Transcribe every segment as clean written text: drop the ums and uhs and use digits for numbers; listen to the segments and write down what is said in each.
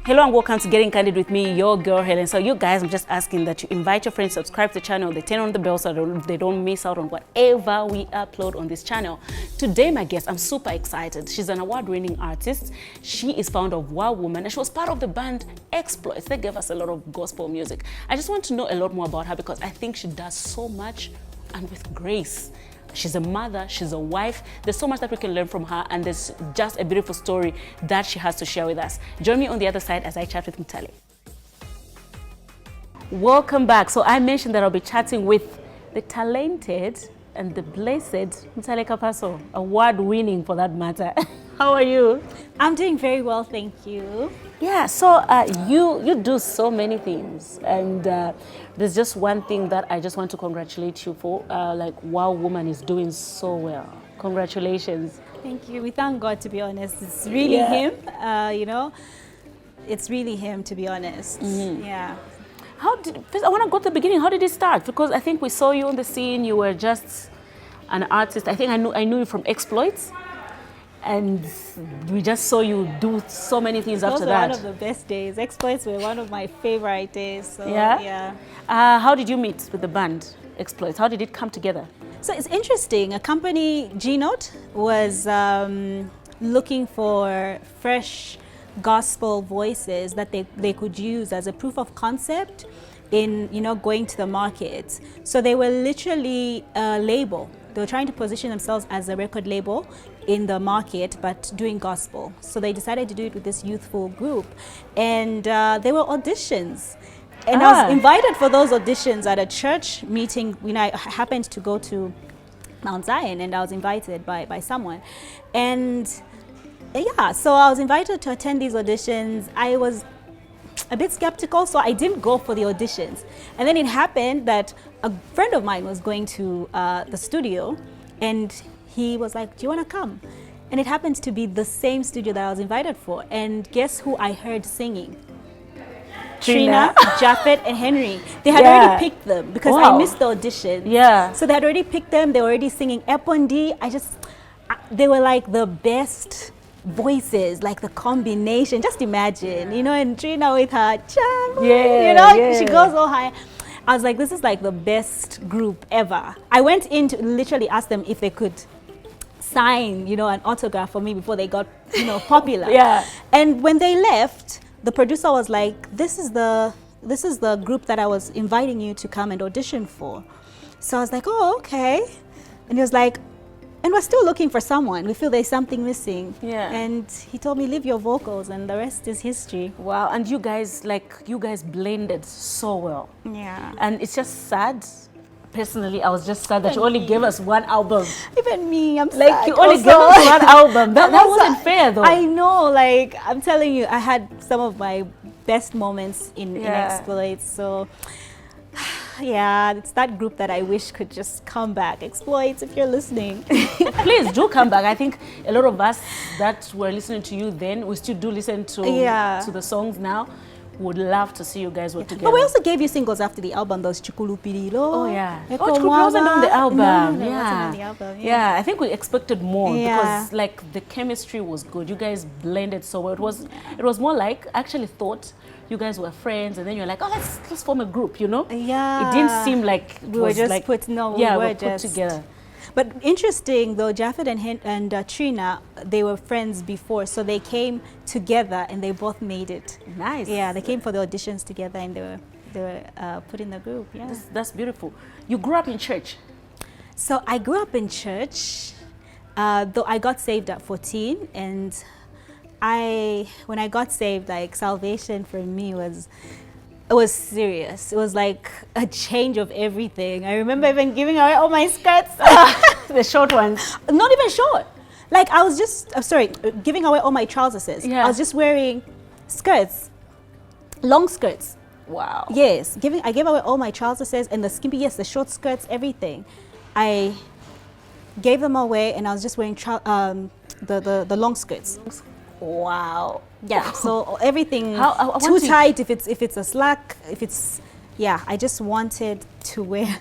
Hello and welcome to Getting Candid with me, your girl Helen. So you guys, I'm just asking that you invite your friends, subscribe to the channel, they turn on the bell so they don't miss out on whatever we upload on this channel. Today, my guest, I'm super excited. She's an award-winning artist. She is founder of Wow Woman and she was part of the band Exploits. They gave us a lot of gospel music. I just want to know a lot more about her because I think she does so much and with grace. She's a mother, she's a wife. There's so much that we can learn from her, and there's just a beautiful story that she has to share with us. Join me on the other side as I chat with Mutale. Welcome back. So I mentioned that I'll be chatting with the talented and the blessed Mutale Kapaso, award-winning for that matter. How are you? I'm doing very well, thank you. Yeah, so you do so many things, and there's just one thing that I just want to congratulate you for. Like, Wow Woman is doing so well. Congratulations. Thank you. We thank God, to be honest. It's really him, it's really him, to be honest. Mm-hmm. Yeah. First, I want to go to the beginning. How did it start? Because I think we saw you on the scene. You were just an artist. I think I knew you from Exploits. And we just saw you do so many things after that. Those were one of the best days. Exploits were one of my favorite days. So, yeah. How did you meet with the band Exploits? How did it come together? So it's interesting. A company, G-Note, was looking for fresh gospel voices that they could use as a proof of concept in going to the market. So they were literally a label. They were trying to position themselves as a record label in the market, but doing gospel. So they decided to do it with this youthful group. And there were auditions. And I was invited for those auditions at a church meeting when I happened to go to Mount Zion, and I was invited by someone. And yeah, so I was invited to attend these auditions. I was a bit skeptical, so I didn't go for the auditions. And then it happened that a friend of mine was going to the studio, and he was like, "Do you want to come?" And it happened to be the same studio that I was invited for. And guess who I heard singing? Trina, Japhet, and Henry. They had already picked them because I missed the audition. Yeah. So they had already picked them. They were already singing Epondi. They were like the best voices, like the combination. Just imagine, and Trina with her charm, she goes all high. I was like, this is like the best group ever. I went in to literally ask them if they could sign, an autograph for me before they got, popular. Yeah. And when they left, the producer was like, this is the group that I was inviting you to come and audition for. So I was like, oh, okay. And he was like, and we're still looking for someone. We feel there's something missing. Yeah. And he told me, leave your vocals, and the rest is history. Wow. And you guys blended so well. Yeah. And it's just sad. Personally, I was just sad that you only gave us one album. Even me, I'm like sad. You only gave us one album. That wasn't fair, though. I know. Like, I'm telling you, I had some of my best moments in Exploits. So yeah, it's that group that I wish could just come back. Exploits, if you're listening. Please do come back. I think a lot of us that were listening to you then, we still do listen to the songs now. Would love to see you guys work together. But we also gave you singles after the album, those Chukulupirilo. Oh yeah. Chukulupirilo wasn't on the album. No, wasn't on the album. Yeah, I think we expected more because like the chemistry was good. You guys blended so well. It was more like, I actually thought you guys were friends, and then you're like, oh, let's form a group, Yeah. It didn't seem like we were just like, put together. But interesting though, Japhet and Trina, they were friends before, so they came together and they both made it. Nice. Yeah, they came for the auditions together and they were put in the group. Yeah, that's beautiful. You grew up in church. So I grew up in church, though I got saved at 14, and when I got saved, like, salvation for me was serious. It was like a change of everything. I remember even giving away all my skirts. The short ones. Not even short. Like, I was just, giving away all my trousers. Yeah. I was just wearing skirts, long skirts. Wow. Yes, I gave away all my trousers and the short skirts, everything. I gave them away, and I was just wearing the long skirts. Wow. Yeah, so everything tight if it's a slack, I just wanted to wear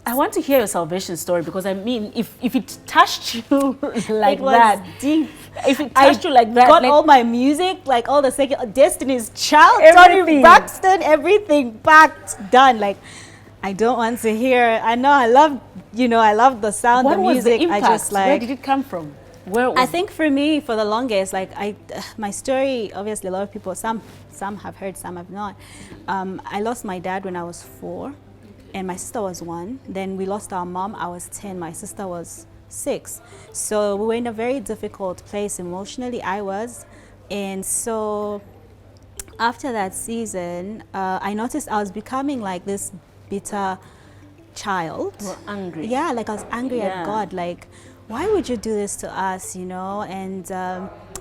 I want to hear your salvation story, because I mean, if it touched you like It was that, deep. if it touched you like that, got like, all my music, like all the secular, Destiny's Child, Everything. Tony Braxton, everything packed, done. Like, I don't want to hear. I know I love, I love the sound, what the was music. the impact? I just like. Where did it come from? Where was I think for me, for the longest, like my story, obviously a lot of people, some have heard, some have not. I lost my dad when I was 4, and my sister was 1. Then we lost our mom. I was 10. My sister was 6. So we were in a very difficult place emotionally. I was, and so after that season, I noticed I was becoming like this bitter child. you were angry? Yeah, like I was angry Yeah. at God. Like, why would you do this to us, And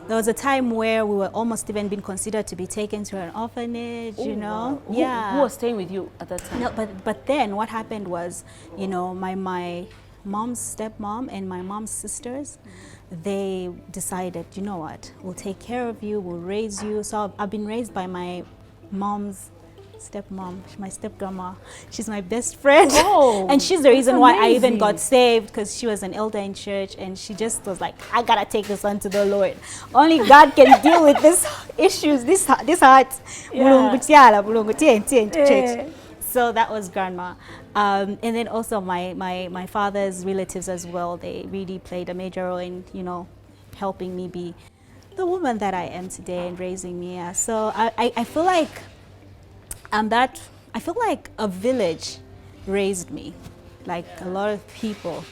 there was a time where we were almost even being considered to be taken to an orphanage, Wow. Yeah. Who was staying with you at that time? No, but then what happened was, my mom's stepmom and my mom's sisters, they decided, you know what, we'll take care of you, we'll raise you. So I've been raised by my mom's stepmom, my step-grandma. She's my best friend. Oh, and she's the reason why I even amazing. got saved, because she was an elder in church, and she just was like, I gotta take this one to the Lord. Only God can deal with these issues, this heart. Yeah. Church. So that was grandma. And then also my father's relatives as well, they really played a major role in, helping me be the woman that I am today and raising me. Yeah. So I feel like I feel like a village raised me. Like a lot of people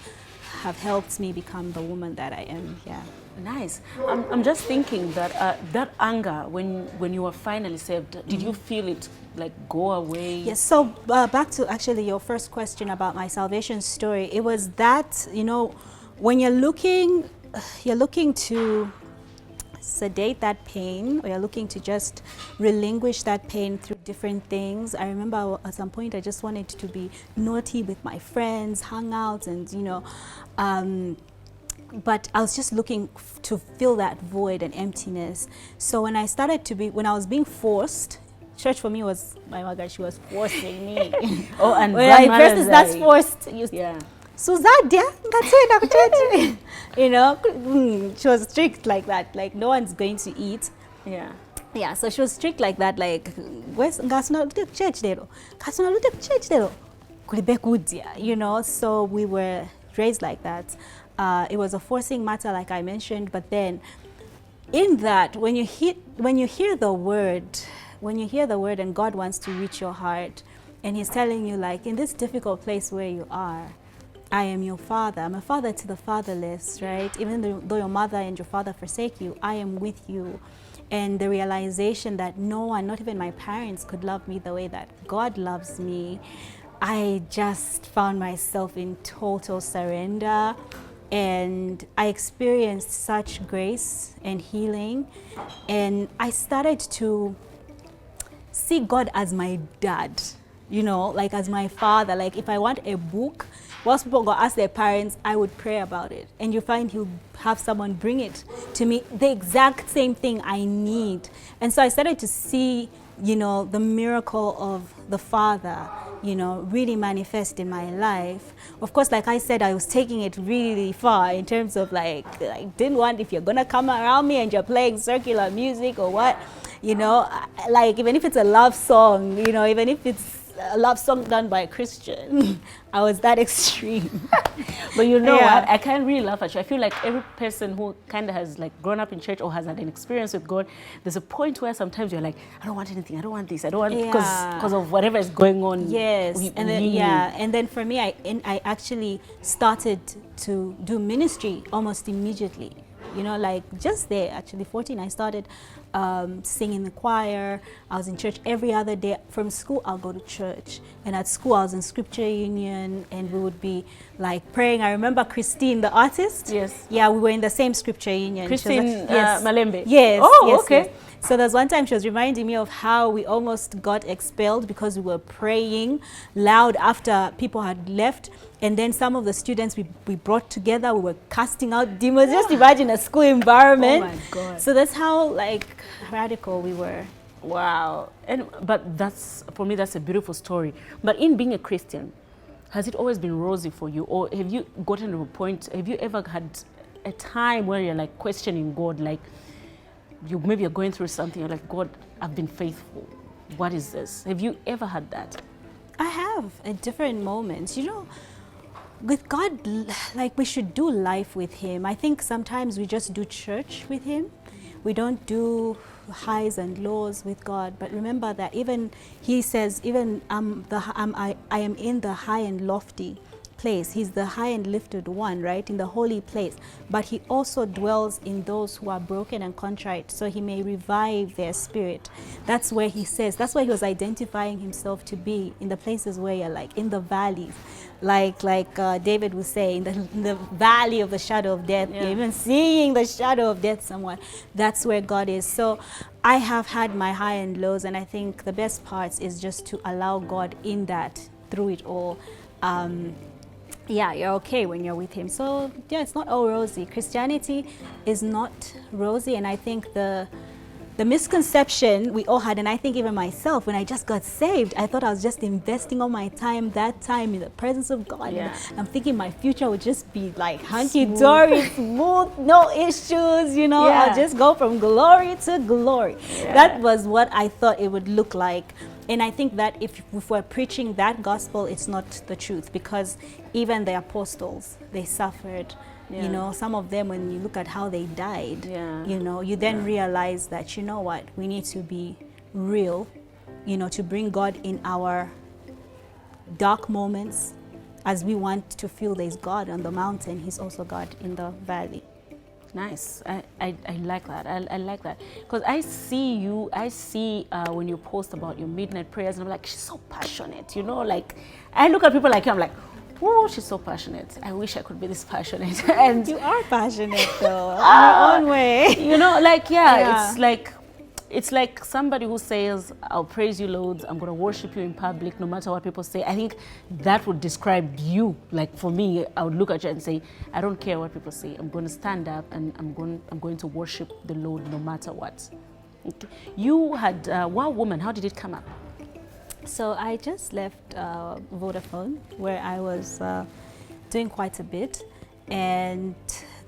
have helped me become the woman that I am. Yeah. Nice. I'm just thinking that that anger, when you were finally saved, did you feel it like go away? Yes. So back to actually your first question about my salvation story. It was that, when you're looking to sedate that pain, or you're looking to just relinquish that pain through different things. I remember at some point I just wanted to be naughty with my friends, hang out, and but I was just looking to fill that void and emptiness. So when I was being forced, church for me was, my mother, she was forcing me. Oh, and when I grandmothers, first that's forced. Yeah. Suzadia, she was strict like that. Like, no one's going to eat. Yeah. Yeah, so she was strict like that. Like, church So we were raised like that. It was a forcing matter, like I mentioned. But then, in that, when you hear the word, and God wants to reach your heart, and He's telling you, like, in this difficult place where you are, I am your father. I'm a father to the fatherless, right? Even though your mother and your father forsake you, I am with you. And the realization that no one, not even my parents, could love me the way that God loves me, I just found myself in total surrender. And I experienced such grace and healing. And I started to see God as my dad, like as my father. Like, if I want a book, once people go ask their parents, I would pray about it. And you find He'll have someone bring it to me, the exact same thing I need. And so I started to see, the miracle of the Father, really manifest in my life. Of course, like I said, I was taking it really far in terms of like, I didn't want, if you're gonna come around me and you're playing secular music or what, like, even if it's a love song, even if it's a love song done by a Christian, I was that extreme. But you know Yeah. what? I can't really laugh at you. I feel like every person who kind of has like grown up in church or has had an experience with God, there's a point where sometimes you're like, I don't want anything. I don't want this. I don't want, because of whatever is going on. Yes, and then within you. and then for me, I actually started to do ministry almost immediately. Like just there, actually 14, I started singing in the choir. I was in church every other day. From school, I'll go to church. And at school, I was in scripture union, and we would be like praying. I remember Christine, the artist. Yes. Yeah, we were in the same scripture union. Christine Yes. Malembe. Yes. Oh, yes, okay. yes. So there's one time she was reminding me of how we almost got expelled because we were praying loud after people had left. And then some of the students we brought together, we were casting out demons. Just imagine a school environment. Oh my God. So that's how like radical we were. Wow. But for me, that's a beautiful story. But in being a Christian, has it always been rosy for you, or have you gotten to a point, have you ever had a time where you're like questioning God, like maybe you're going through something, you're like, God, I've been faithful, what is this? Have you ever had that? I have at different moments. With God, like, we should do life with Him. I think sometimes we just do church with Him. We don't do highs and lows with God. But remember that even He says, even I am in the high and lofty place. He's the high and lifted one, right? In the holy place. But He also dwells in those who are broken and contrite, so He may revive their spirit. That's where He says, that's why He was identifying Himself to be in the places where you're like in the valleys. Like David would say, in the valley of the shadow of death, you're even seeing the shadow of death somewhere. That's where God is. So I have had my high and lows, and I think the best parts is just to allow God in that, through it all. You're okay when you're with Him. So it's not all rosy. Christianity is not rosy, and I think the misconception we all had, and I think even myself, when I just got saved, I thought I was just investing all my time, that time in the presence of God. Yeah. I'm thinking my future would just be like hunky-dory, smooth, no issues, I'll just go from glory to glory. Yeah. That was what I thought it would look like. And I think that if we're preaching that gospel, it's not the truth, because even the apostles, they suffered. Some of them, when you look at how they died, you then realize that, we need to be real, to bring God in our dark moments. As we want to feel there's God on the mountain, He's also God in the valley. Nice. I like that. I like that. Because I see when you post about your midnight prayers, and I'm like, she's so passionate, like, I look at people like you, I'm like, oh, she's so passionate. I wish I could be this passionate. And you are passionate though, in your own way. It's like somebody who says, I'll praise you loads, I'm going to worship you in public no matter what people say. I think that would describe you. Like, for me, I would look at you and say, I don't care what people say. I'm going to stand up and I'm going to worship the Lord no matter what. Okay. You had Wow Woman. How did it come up? So I just left Vodafone, where I was doing quite a bit, and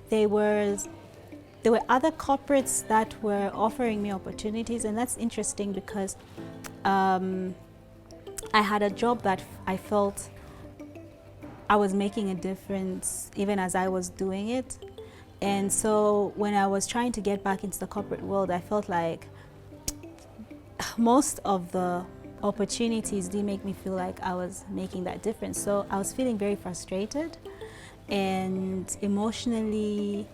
there were other corporates that were offering me opportunities, and that's interesting because I had a job that I felt I was making a difference even as I was doing it. And so when I was trying to get back into the corporate world, I felt like most of the opportunities didn't make me feel like I was making that difference. So I was feeling very frustrated and emotionally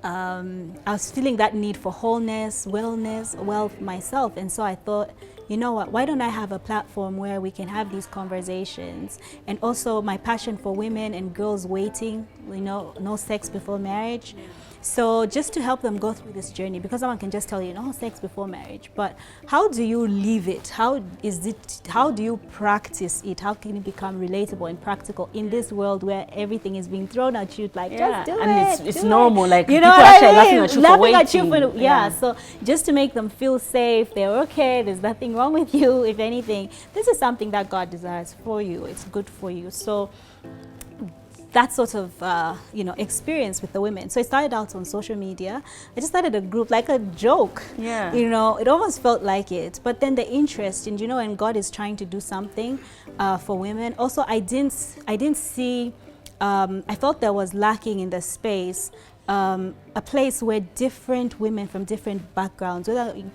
I was feeling that need for wholeness, wellness, myself. And so I thought, you know what, why don't I have a platform where we can have these conversations? And also my passion for women and girls waiting, no sex before marriage. So just to help them go through this journey, because someone can just tell you, no sex before marriage, but how do you live it? How do you practice it? How can it become relatable and practical in this world where everything is being thrown at you, like, just do and it. It's normal, like, you people know actually what I mean? laughing at you for waiting. So just to make them feel safe, they're okay, there's nothing wrong with you. If anything, this is something that God desires for you. It's good for you. So that sort of experience with the women. So it started out on social media. I just started a group like a joke. Yeah. It almost felt like it. But then the interest in, and God is trying to do something for women. Also, I didn't see, I felt there was lacking in the space, a place where different women from different backgrounds, whether you're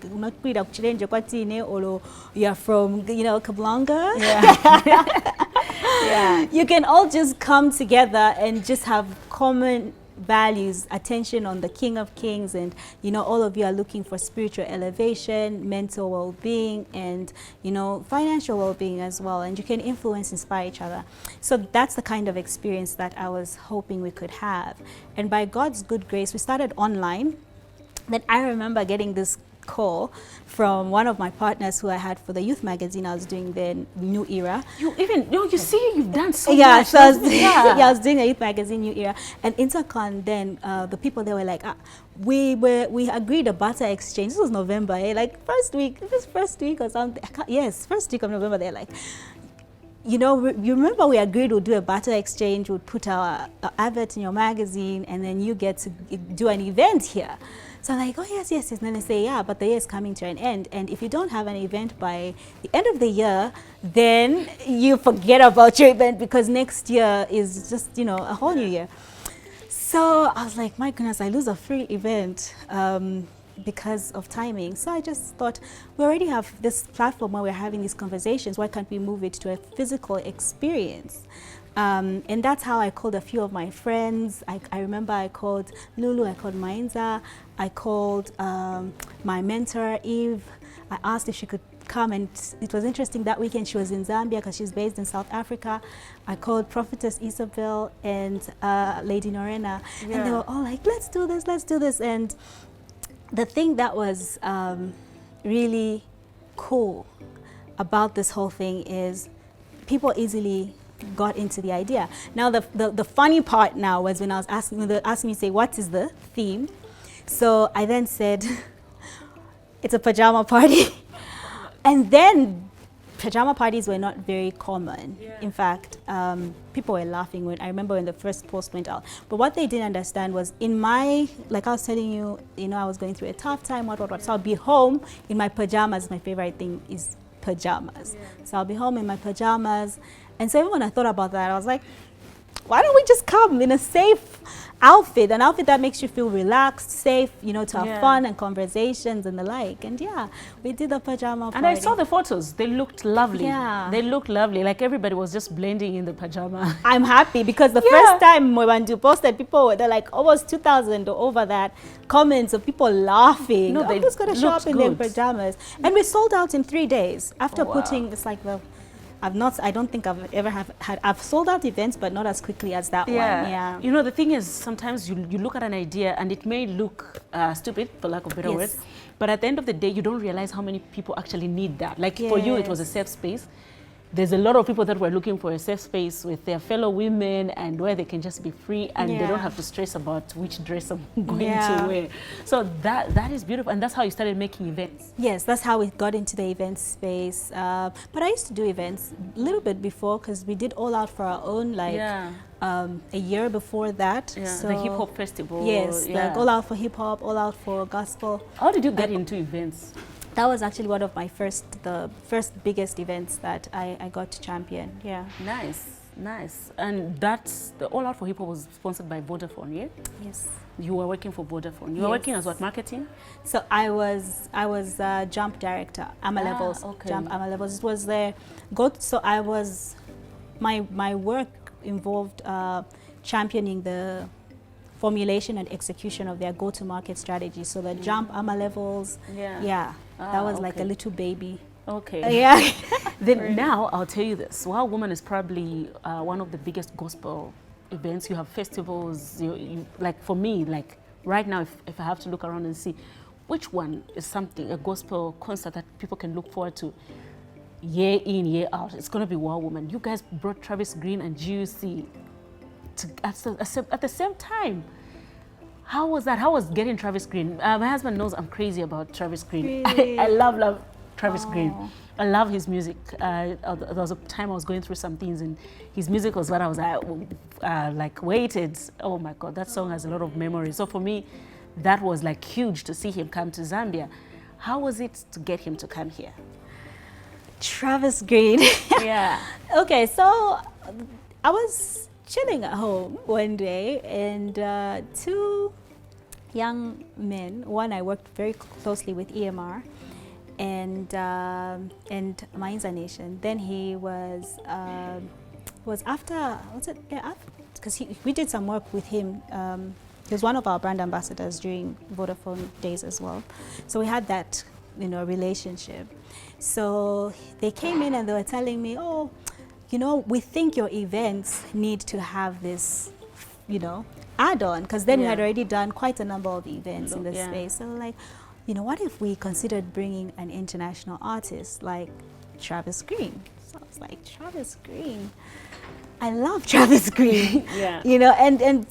from, Kablanga. Yeah. Yeah. You can all just come together and just have common values, attention on the King of Kings, and all of you are looking for spiritual elevation, mental well-being, and financial well-being as well, and you can influence, inspire each other. So that's the kind of experience that I was hoping we could have. And by God's good grace, we started online. Then I remember getting this call from one of my partners who I had for the youth magazine I was doing, the New Era. You see, you've done so much. So I was doing a youth magazine, New Era, and Intercon. Then the people, they were like, we agreed a barter exchange. This was November, like first week or something. Yes, first week of November. They're like, you know, you remember we agreed we'll do a barter exchange, we'll put our advert in your magazine, and then you get to do an event here. So I'm like, oh, yes, yes, yes. And then they say, yeah, but the year is coming to an end. And if you don't have an event by the end of the year, then you forget about your event, because next year is just, you know, a whole new year. So I was like, my goodness, I lose a free event because of timing. So I just thought, we already have this platform where we're having these conversations. Why can't we move it to a physical experience? And that's how I called a few of my friends. I remember I called Lulu, I called Mainza, I called my mentor, Eve. I asked if she could come, and it was interesting, that weekend she was in Zambia because she's based in South Africa. I called Prophetess Isabel and Lady Norena, and they were all like, let's do this, let's do this. And the thing that was really cool about this whole thing is people easily got into the idea. Now the funny part now was when I was asking, when they asked me to say, what is the theme? So I then said, it's a pajama party. And then pajama parties were not very common. In fact, people were laughing when I remember when the first post went out. But what they didn't understand was, in my, like I was telling you, you know, I was going through a tough time, what. So I'll be home in my pajamas. My favorite thing is pajamas. So I'll be home in my pajamas. And so even when I thought about that, I was like, why don't we just come in a safe outfit, an outfit that makes you feel relaxed, safe, you know, to have fun and conversations and the like. And yeah, we did the pajama party. And I saw the photos. They looked lovely. They looked lovely. Like everybody was just blending in the pajama. I'm happy because the first time when you posted, people, they're like almost 2,000 or over that comments of people laughing. No, they just going to show up in their pajamas. And we sold out in 3 days after putting, it's like the, I don't think I've ever I've sold out events, but not as quickly as that one. Yeah. You know, the thing is, sometimes you look at an idea and it may look stupid, for lack of better words, but at the end of the day, you don't realize how many people actually need that. Like for you, it was a safe space. There's a lot of people that were looking for a safe space with their fellow women, and where they can just be free and they don't have to stress about which dress I'm going to wear. So that is beautiful, and that's how you started making events. Yes, that's how we got into the event space. But I used to do events a little bit before, because we did All Out for our own, like a year before that. So the hip hop festival. Yes, like All Out for hip hop, All Out for gospel. How did you get into events? That was actually one of my the first biggest events that I got to champion. Yeah. Nice. And that's the All Out for Hip Hop was sponsored by Vodafone, yeah? Yes. You were working for Vodafone. You were working as what, marketing? So I was Jump director, AMA Levels. Jump AMA Levels. It was there. So I was, my work involved championing the formulation and execution of their go-to-market strategy. So the Jump AMA Levels. That was like a little baby. Then now I'll tell you this. Wow Woman is probably one of the biggest gospel events. You have festivals. You like, for me, like right now, if I have to look around and see which one is something, a gospel concert that people can look forward to year in, year out, it's going to be Wow Woman. You guys brought Travis Green and GUC at the same time. How was that? How was getting Travis Green? My husband knows I'm crazy about Travis Green. Really? I love Travis Green. I love his music. There was a time I was going through some things, and his music was what I was like waited. Oh my God, that song has a lot of memories. So for me, that was like huge to see him come to Zambia. How was it to get him to come here? Travis Green. Okay, so I was chilling at home one day, and two young men, one I worked very closely with, EMR, and Mainza Nation. Then he was after, because we did some work with him. He was one of our brand ambassadors during Vodafone days as well. So we had that, you know, relationship. So they came in and they were telling me, oh, you know, we think your events need to have this, you know, add-on, because then we had already done quite a number of events in this space. So like, you know, what if we considered bringing an international artist like Travis Green? So I was like, Travis Green? I love Travis Green. You know, and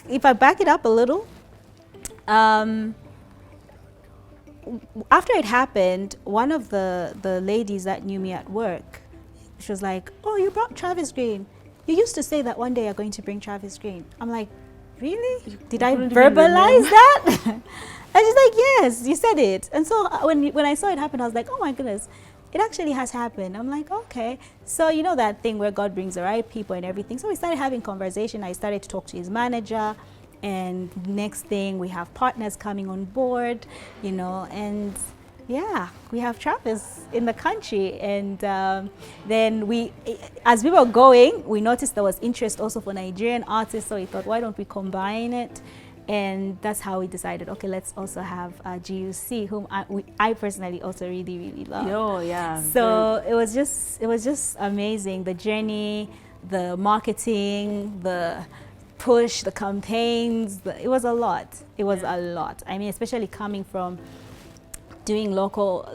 if I back it up a little, after it happened, one of the ladies that knew me at work, She was like, oh, you brought Travis Green. You used to say that one day you're going to bring Travis Green. I'm like, really? Did I verbalize that? And she's like, yes, you said it. And so when I saw it happen, I was like, oh my goodness, it actually has happened. I'm like, okay. So you know that thing where God brings the right people and everything. So we started having conversation. I started to talk to his manager. And next thing, we have partners coming on board, you know, and yeah, we have Travis in the country. And then as we were going, we noticed there was interest also for Nigerian artists. So we thought, why don't we combine it? And that's how we decided, okay, let's also have GUC, whom I personally also really, really love. Oh, yeah. So it was just amazing. The journey, the marketing, the push, the campaigns, it was a lot. It was a lot. I mean, especially coming from doing local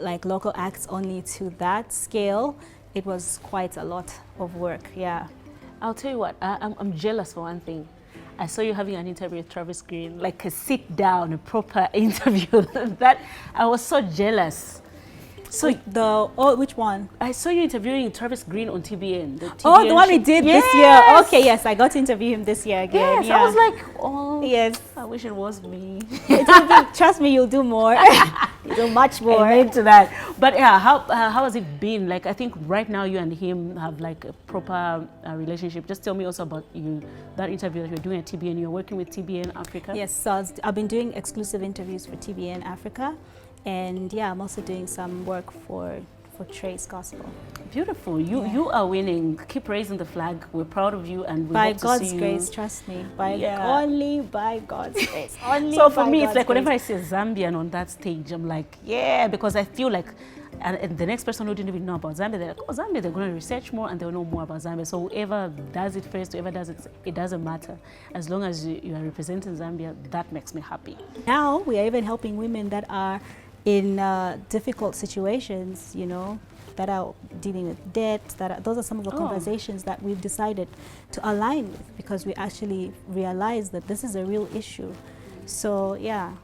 acts only to that scale, it was quite a lot of work. Yeah. I'll tell you what, I'm jealous for one thing. I saw you having an interview with Travis Green, like a sit down, a proper interview. That I was so jealous. So which one? I saw you interviewing Travis Green on TBN. The one we did this year. Okay, yes, I got to interview him this year again. Yes, yeah. I was like, oh, yes, I wish it was me. Trust me, you'll do more. You'll do much more. Into that. But yeah, how has it been? Like, I think right now you and him have like a proper relationship. Just tell me also about that interview that you're doing at TBN. You're working with TBN Africa. Yes, so I've been doing exclusive interviews for TBN Africa. And yeah, I'm also doing some work for Trace Gospel. Beautiful. You are winning. Keep raising the flag. We're proud of you, and we by hope to God's see you. grace, trust me. Only by God's grace. Only so for me, God's it's like grace. whenever I see a Zambian on that stage, I'm like, yeah, because I feel like, and the next person who didn't even know about Zambia, they're like, oh, Zambia, they're going to research more and they'll know more about Zambia. So whoever does it first, whoever does it, it doesn't matter. As long as you are representing Zambia, that makes me happy. Now we are even helping women that are in difficult situations, you know, that are dealing with debt. Those are some of the conversations that we've decided to align with, because we actually realize that this is a real issue. So yeah.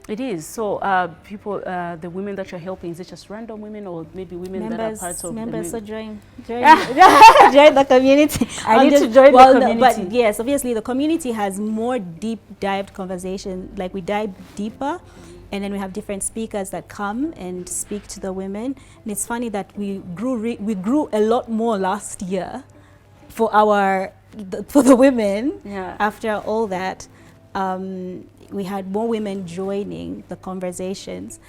It is. So people, the women that you're helping, is it just random women, or maybe women that are parts of members? So join join the community. I need to join the community. But yes, obviously the community has more deep dived conversation. Like we dive deeper. And then we have different speakers that come and speak to the women. And it's funny that we grew a lot more last year for the women. Yeah. After all that, we had more women joining the conversations.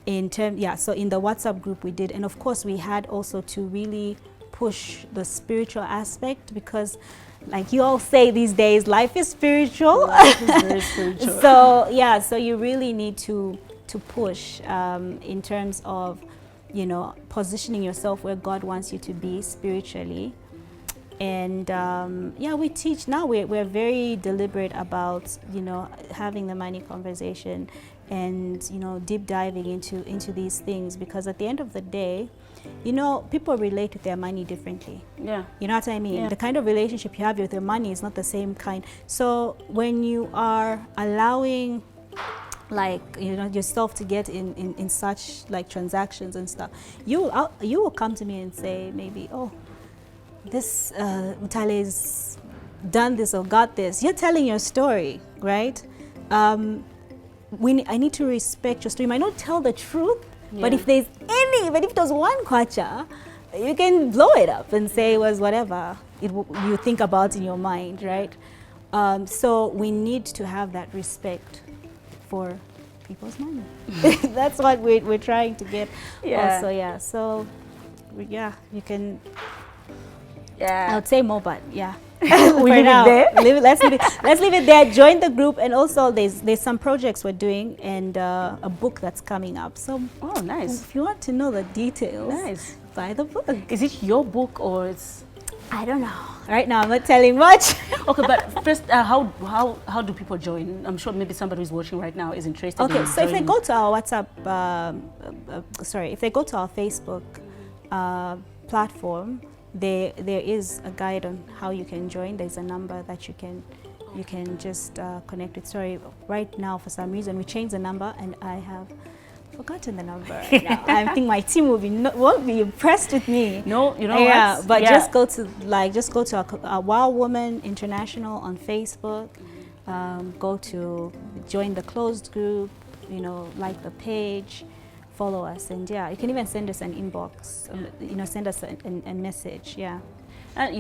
So in the WhatsApp group we did, and of course we had also to really push the spiritual aspect, because like you all say these days, life is spiritual. Life is very spiritual. So yeah, so you really need to push in terms of, you know, positioning yourself where God wants you to be spiritually. And yeah, we teach now. We're very deliberate about, you know, having the money conversation, and, you know, deep diving into these things, because at the end of the day, you know, people relate with their money differently. Yeah. You know what I mean? Yeah. The kind of relationship you have with your money is not the same kind. So when you are allowing, like, you know, yourself to get in such like transactions and stuff, you will come to me and say maybe, oh, this Mutale's done this or got this. You're telling your story, right? I need to respect your story. You might not tell the truth, yeah. But if there's one kwacha, you can blow it up and say it was whatever you think about in your mind, right? So we need to have that respect for people's money. That's what we're trying to get. Yeah. Also, yeah. So, yeah, you can. Yeah. I would say more, but yeah. We leave it there. Let's leave it there. Join the group, and also there's some projects we're doing, and a book that's coming up. So nice. If you want to know the details, nice, buy the book. Is it your book or it's? I don't know. Right now, I'm not telling much. Okay, but first, how do people join? I'm sure maybe somebody who's watching right now is interested. Okay, in so if they go to our WhatsApp, if they go to our Facebook platform, there is a guide on how you can join. There's a number that you can just connect with. Sorry, right now for some reason we changed the number, and I have forgotten the number right now. I think my team won't be impressed with me. No, you know Yeah, what? but Yeah. just go to a Wild Woman International on Facebook. Go to join the closed group. You know, like the page, follow us, and yeah, you can even send us an inbox. You know, send us a message. Yeah.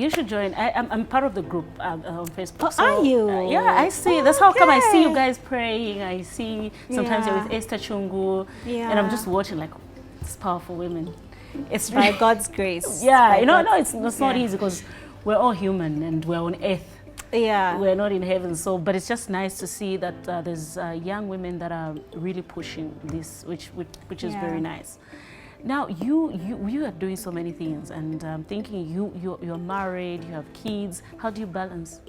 You should join. I'm part of the group on Facebook. Oh, are you? Yeah, I see. That's how come I see you guys praying. I see sometimes you're with Yeah. Esther Chungu. Yeah. And I'm just watching like, these powerful women. It's By really, God's grace. yeah, By you know, God's- no, it's not yeah. easy because we're all human and we're on earth. Yeah. We're not in heaven. So, but it's just nice to see that there's young women that are really pushing this, which is Yeah. very nice. Now you are doing so many things, and thinking you're married, you have kids. How do you balance?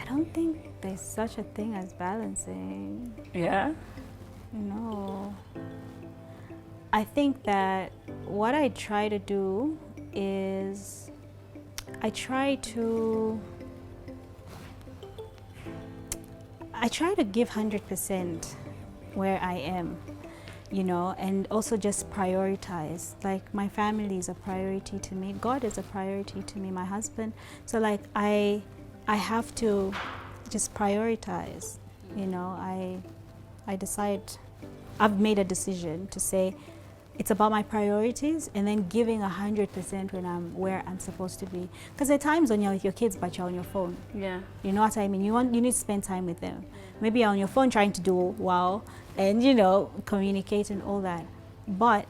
I don't think there's such a thing as balancing. Yeah. No. I think that what I try to do is I try to give 100% where I am, you know, and also just prioritize. Like, my family is a priority to me. God is a priority to me, my husband. So like I have to just prioritize, you know. I've made a decision to say it's about my priorities, and then giving 100% when I'm where I'm supposed to be. Because there are times when you're with your kids but you're on your phone. Yeah. You know what I mean? You need to spend time with them. Maybe you're on your phone trying to do well and, you know, communicate and all that. But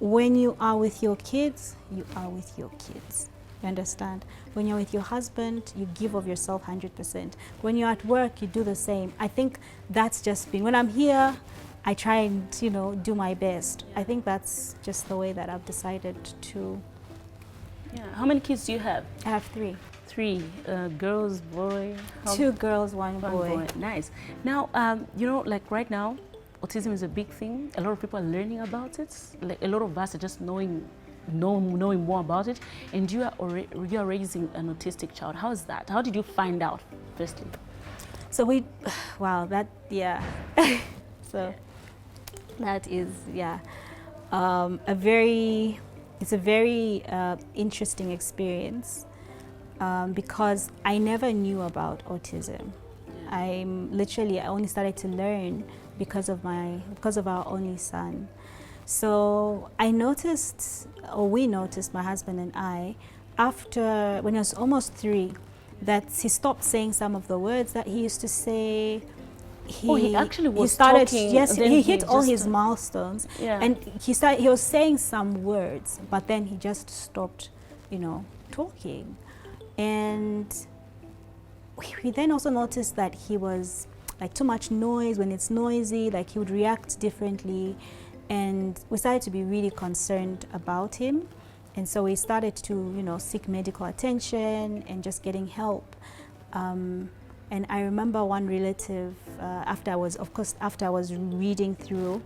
when you are with your kids, you are with your kids. You understand? When you're with your husband, you give of yourself 100%. When you're at work, you do the same. I think that's just been, when I'm here, I try and, you know, do my best. I think that's just the way that I've decided to. Yeah. How many kids do you have? I have 3. 3 girls, boy. 2 girls, 1 One boy. boy. Nice. Now, you know, like right now, autism is a big thing. A lot of people are learning about it. Like a lot of us are just knowing more about it. And you are raising an autistic child. How is that? How did you find out, firstly? So yeah. So that is, yeah, it's a very interesting experience because I never knew about autism. I only started to learn because of our only son. So we noticed, my husband and I, after when he was almost 3, that he stopped saying some of the words that he used to say. He actually was started, talking. yes, he hit all just, his milestones. Yeah. And he was saying some words, but then he just stopped, you know, talking. And we then also noticed that he was like too much noise. When it's noisy, like he would react differently. And we started to be really concerned about him. And so we started to, you know, seek medical attention and just getting help. And I remember one relative, after I was reading through,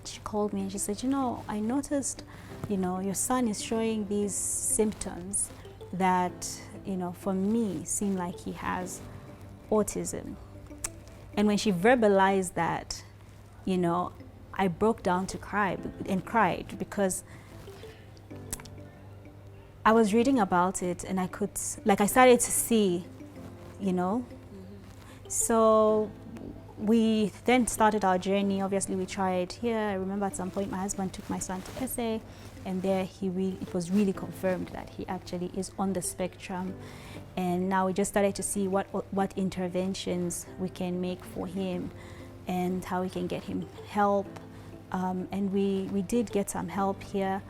she called me and she said, you know, I noticed, you know, your son is showing these symptoms that, you know, for me seem like he has autism. And when she verbalized that, you know, I broke down to cry and cried because I was reading about it and I started to see, you know. So we then started our journey. Obviously, we tried here. I remember at some point my husband took my son to SA, and there it was really confirmed that he actually is on the spectrum. And now we just started to see what interventions we can make for him and how we can get him help. And we did get some help here.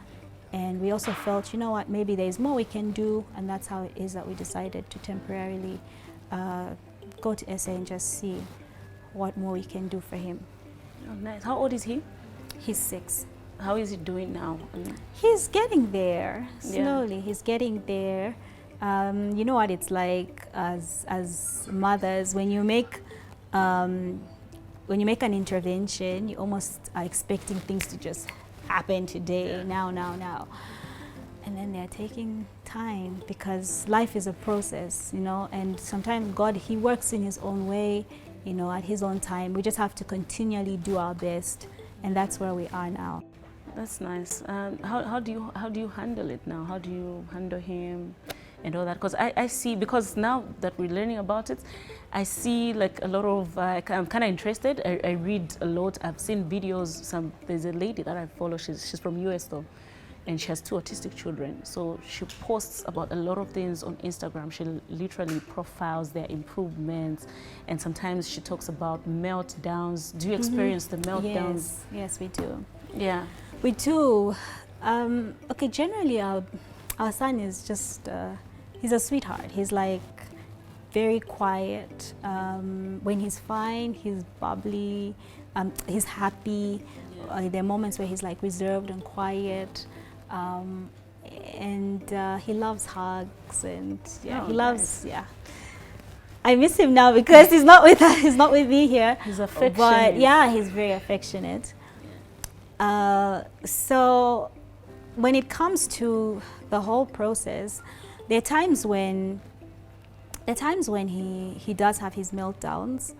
And we also felt, you know what, maybe there's more we can do. And that's how it is that we decided to temporarily go to SA and just see what more we can do for him. Oh, nice. How old is he? He's 6. How is he doing now? He's getting there slowly. Yeah. He's getting there. You know what it's like as mothers, when you make an intervention, you almost are expecting things to just happen today, now. And then they're taking time because life is a process, you know, and sometimes God, he works in his own way, you know, at his own time. We just have to continually do our best and that's where we are now. That's nice. How do you handle it now? How do you handle him and all that? Because I see, because now that we're learning about it, I see like a lot of, I'm kind of interested. I read a lot. I've seen videos. There's a lady that I follow. She's from US though, and she has 2 autistic children. So she posts about a lot of things on Instagram. She literally profiles their improvements, and sometimes she talks about meltdowns. Do you experience the meltdowns? Yes, we do. Yeah. We do. Okay, generally our son is just, he's a sweetheart. He's like very quiet. When he's fine, he's bubbly, he's happy. There are moments where he's like reserved and quiet. And he loves hugs, and he loves, I miss him now because he's not with us, he's not with me here. He's affectionate. But yeah, he's very affectionate. So when it comes to the whole process, there are times when he does have his meltdowns,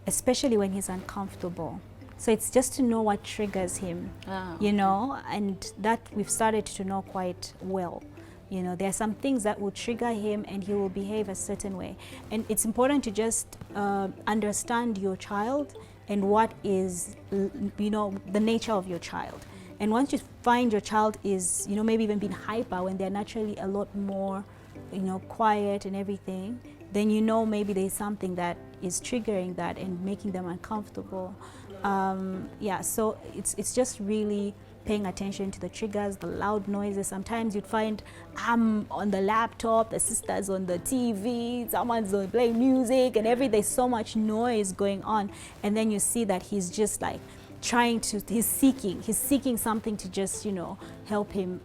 especially when he's uncomfortable. So it's just to know what triggers him, you know, and that we've started to know quite well. You know, there are some things that will trigger him and he will behave a certain way. And it's important to just understand your child and what is, you know, the nature of your child. And once you find your child is, you know, maybe even being hyper when they're naturally a lot more, you know, quiet and everything, then you know maybe there's something that is triggering that and making them uncomfortable. So it's just really paying attention to the triggers, the loud noises. Sometimes you'd find I'm on the laptop, the sister's on the TV, someone's playing music and everything. There's so much noise going on. And then you see that he's just like he's seeking something to just, you know, help him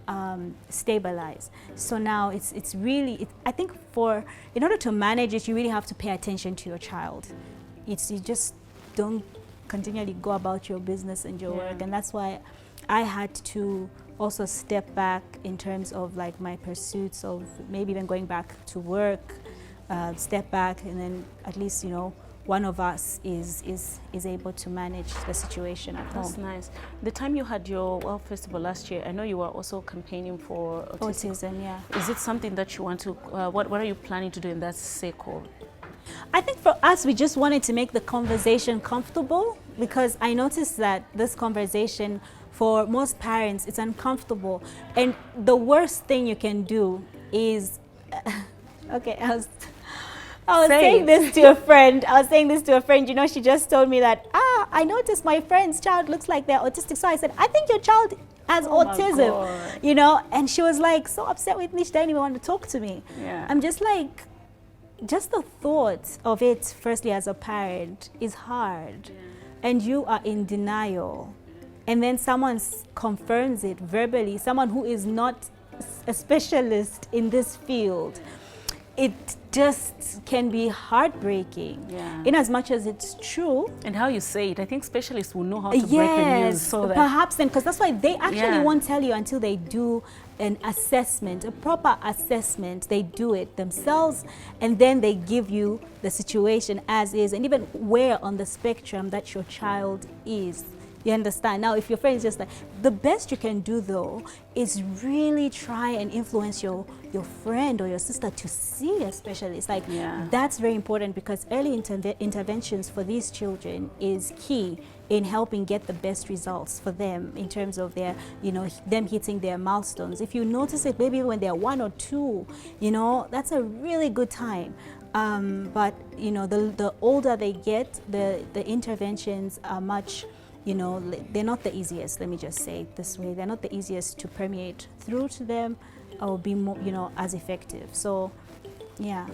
stabilize. So now it's really, I think in order to manage it, you really have to pay attention to your child. You just don't continually go about your business and your work. And that's why I had to also step back in terms of like my pursuits of maybe even going back to work, step back, and then at least, you know, one of us is able to manage the situation at home. That's nice. The time you had your World Festival last year, I know you were also campaigning for autism. Yeah. Is it something that you want to, what are you planning to do in that circle? I think for us, we just wanted to make the conversation comfortable, because I noticed that this conversation, for most parents, it's uncomfortable. And the worst thing you can do is, okay, I was saying this to a friend. You know, she just told me that, I noticed my friend's child looks like they're autistic. So I said, I think your child has autism, you know, and she was like so upset with me. She didn't even want to talk to me. Yeah. I'm just like, just the thought of it, firstly, as a parent, is hard. Yeah. And you are in denial. And then someone confirms it verbally, someone who is not a specialist in this field. It just can be heartbreaking, in as much as it's true. And how you say it, I think specialists will know how to break the news. So that perhaps then, because that's why they actually won't tell you until they do an assessment, a proper assessment. They do it themselves, and then they give you the situation as is, and even where on the spectrum that your child is. You understand? Now, if your friend is just like, the best you can do though is really try and influence your friend or your sister to see a specialist. Like, that's very important, because early interventions for these children is key in helping get the best results for them in terms of their, you know, them hitting their milestones. If you notice it maybe when they're 1 or 2, you know, that's a really good time. But, you know, the older they get, the interventions are much, you know, they're not the easiest, let me just say it this way. They're not the easiest to permeate through to them or be more, you know, as effective. So, yeah.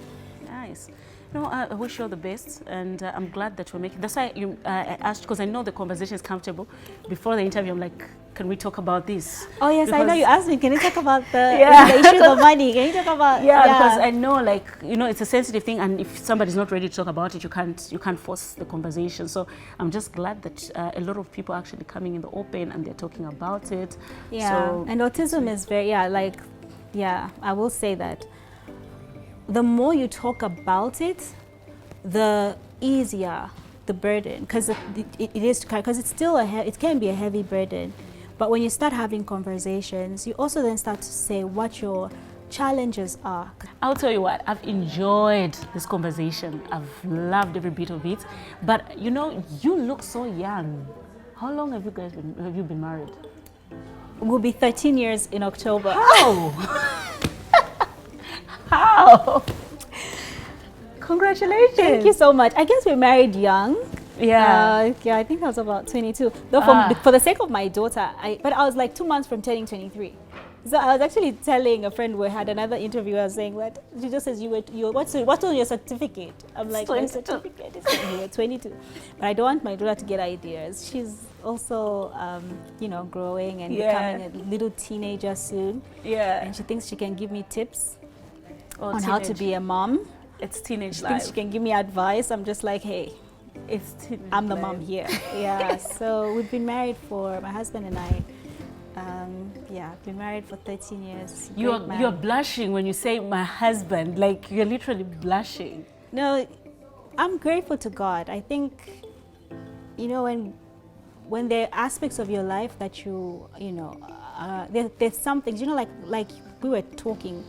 Nice. No, I wish you all the best, and I'm glad that we're making. That's why I asked, because I know the conversation is comfortable. Before the interview, I'm like, can we talk about this? Oh yes, because I know you asked me. Can you talk about the issue of money? Can you talk about? Because I know, like, you know, it's a sensitive thing, and if somebody's not ready to talk about it, you can't force the conversation. So I'm just glad that a lot of people are actually coming in the open and they're talking about it. Yeah, so, and autism is very I will say that the more you talk about it, the easier the burden, because it is to carry, because it's still it can be a heavy burden. But when you start having conversations, you also then start to say what your challenges are. I'll tell you what, I've enjoyed this conversation. I've loved every bit of it. But you know, you look so young. How long have you been married? We'll be 13 years in October. How? How? Congratulations. Thank you so much. I guess we married young. Yeah. I think I was about 22. Though for the sake of my daughter, but I was like 2 months from turning 23. So I was actually telling a friend, we had another interview, I was saying, what? She just says, what's on your certificate? I'm like, my certificate is you were 22. But I don't want my daughter to get ideas. She's also, growing and becoming a little teenager soon. Yeah. And she thinks she can give me tips on how to be a mom. It's teenage She life. thinks she can give me advice. I'm just like, hey, I'm the mom here. Yeah. So we've been married my husband and I, been married for 13 years. You're blushing when you say my husband, like you're literally blushing. No, I'm grateful to God. I think, when there are aspects of your life that there's some things, like we were talking,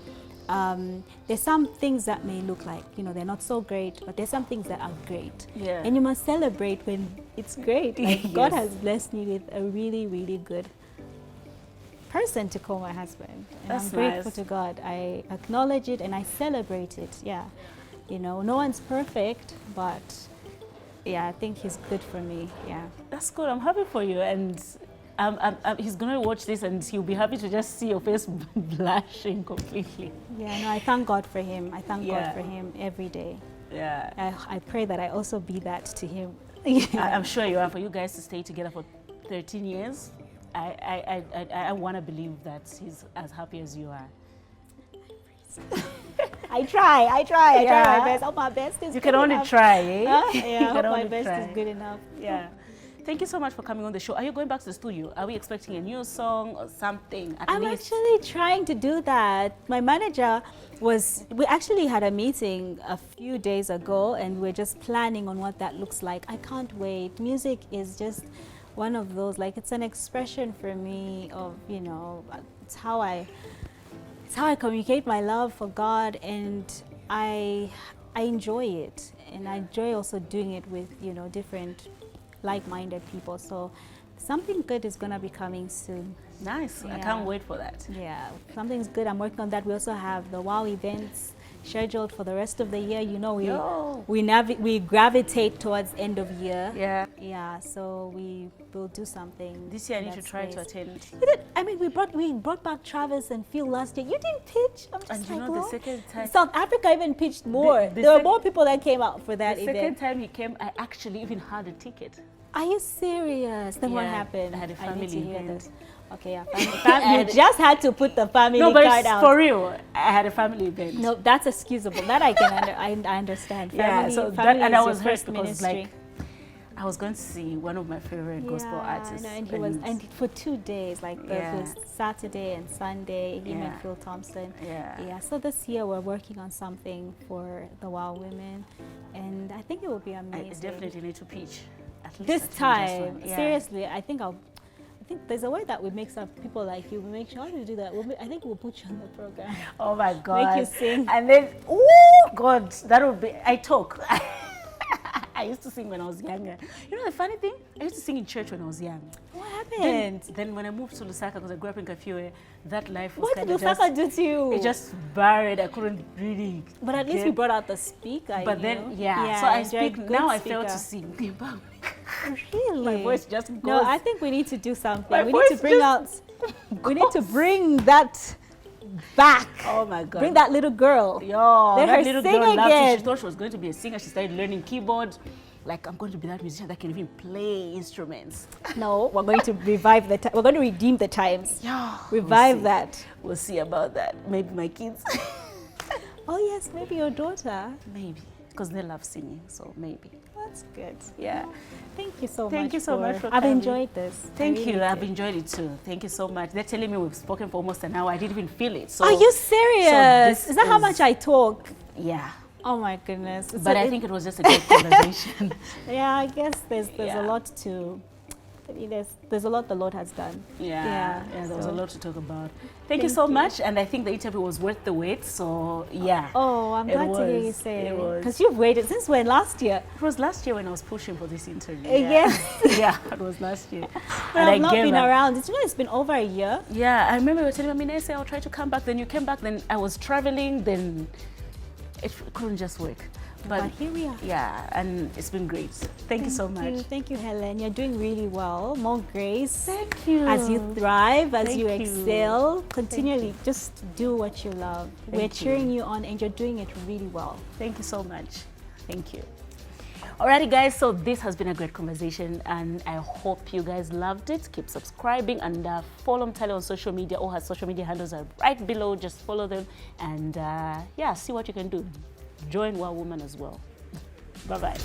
there's some things that may look like, they're not so great, but there's some things that are great. Yeah. And you must celebrate when it's great. Like Yes. God has blessed me with a really, really good person to call my husband. And That's I'm grateful nice. to God. I acknowledge it and I celebrate it. Yeah. No one's perfect, but yeah, I think he's good for me. Yeah. That's good. I'm happy for you. And he's going to watch this and he'll be happy to just see your face blushing completely. Yeah, no, I thank God for him. I thank Yeah. God for him every day. Yeah. I pray that I also be that to him. I'm sure you are. For you guys to stay together for 13 years, I want to believe that he's as happy as you are. I try Yeah. my best. Oh, my best is You good can only enough. try, eh? Huh? You Yeah, I can hope my only best try. is good enough. Yeah. Thank you so much for coming on the show. Are you going back to the studio? Are we expecting a new song or something? I'm actually trying to do that. My manager we actually had a meeting a few days ago and we're just planning on what that looks like. I can't wait. Music is just one of those, like, it's an expression for me of, it's how I communicate my love for God, and I enjoy it. And I enjoy also doing it with, different like-minded people. So something good is going to be coming soon. Nice. I Yeah. can't wait for that. Yeah, something's good. I'm working on that. We also have the WOW events scheduled for the rest of the year. Yo. We gravitate towards end of year. Yeah. Yeah, so we will do something. This year I need to that try to space. attend. I mean, we brought back Travis and Phil last year. You didn't pitch. I'm just And you like, know, the what? second time- South Africa even pitched more. the there were sec- more people that came out for that The event. second time he came, I actually even had a ticket. Are you serious? Then what Yeah, happened? I had a need family to hear event. this. Okay, yeah, you just had to put the family No, but card it's out. for real. I had a family event. No, that's excusable. That I can I understand. Family, so family and I is was your hurt first because ministry. like I was going to see one of my favorite gospel Yeah, artists. I know, and for 2 days, like Yeah. the Saturday and Sunday, him Yeah. and Phil Thompson. Yeah. Yeah. So this year we're working on something for the WOW women, and I think it will be I amazing. definitely need to pitch. At least This attend just time, one. Yeah. seriously, I think there's a way that we make some people like you. We make sure to do that. I think we'll put you on the program. Oh my God. you sing. And then, oh God, that would be, I talk. I used to sing when I was younger. You know the funny thing? I used to sing in church when I was young. What happened? Then when I moved to Lusaka, because I grew up in Kafue, that life was What kind did of just, Lusaka do to you? it just buried. I couldn't really. But at least we brought out the speaker. But then, yeah. So I you're a speak, good now I fail to speaker. sing in public. Really? My voice just goes. No, I think we need to do something. My We need to voice bring out. just We need to bring that back. Oh my God. Bring that little girl. Yo, Let that her little sing girl loved it. again. She thought she was going to be a singer. She started learning keyboard. Like, I'm going to be that musician that can even play instruments. No, we're going to revive the. We're going to redeem the times. Yeah. Revive that. We'll see about that. Maybe my kids. Oh yes, maybe your daughter. Maybe. Because they love singing, so maybe. That's good. Yeah. Thank you so much. Thank you so much for I've coming. enjoyed this. Thank I you. really I've did. enjoyed it too. Thank you so much. They're telling me we've spoken for almost an hour. I didn't even feel it. So Are you serious? this is that how is- much I talk? Yeah. Oh my goodness. But I think it was just a great conversation. Yeah, I guess there's Yeah. a lot to. I mean, there's a lot the Lord has done. Yeah, there was a so- lot to talk about. Thank you so much, and I think the interview was worth the wait. So yeah. Oh, I'm It glad to hear you was, say it was. because you've waited since when, last year? It was last year when I was pushing for this interview. Yes. Yeah, it was last year. But I've not been around. It's been over a year. Yeah, I remember you were telling me, Nese, I'll try to come back. Then you came back. Then I was traveling. Then it couldn't just work. But here we are. Yeah, and it's been great. Thank you so much. Thank you, Helen. You're doing really well. More grace. Thank you. As you thrive, as Thank you you. excel, continually just do what you love. We're Thank cheering you on and you're doing it really well. Thank you so much. Thank you. Alrighty guys, so this has been a great conversation and I hope you guys loved it. Keep subscribing and follow Mutale on social media. All her social media handles are right below. Just follow them and yeah, see what you can do. Join Wow Woman as well. Bye-bye.